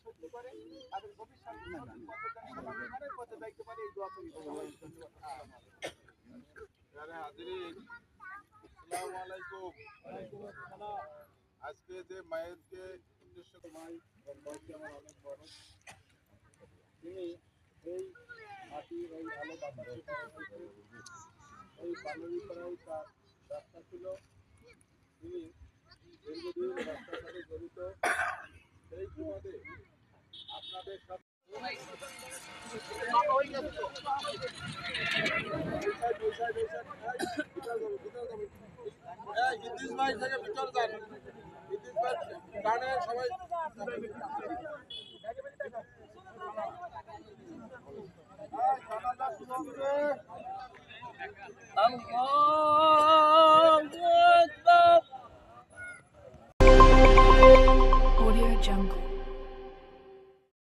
সহ্য করে তাদের ভবিষ্যৎ সঠিক পথে যাইতে পারে এই দোয়া করি। আসসালামু আলাইকুম। আজকে যে মায়েরকে উদ্দেশ্য মাই বয়সে আমার অনেক বড়, তিনি এই মাটির এই আলো বাতাসে এই বাঙালিপাড়ায় তার রাস্তা ছিল। তিনি দীর্ঘদিন রাস্তার সাথে জড়িত। সেই সুবাদে আপনাদের সাথে হিন্দিস ভাই থেকে ভিতর যান, হিন্দিস ভাই ডানে সবাই আল্লাহ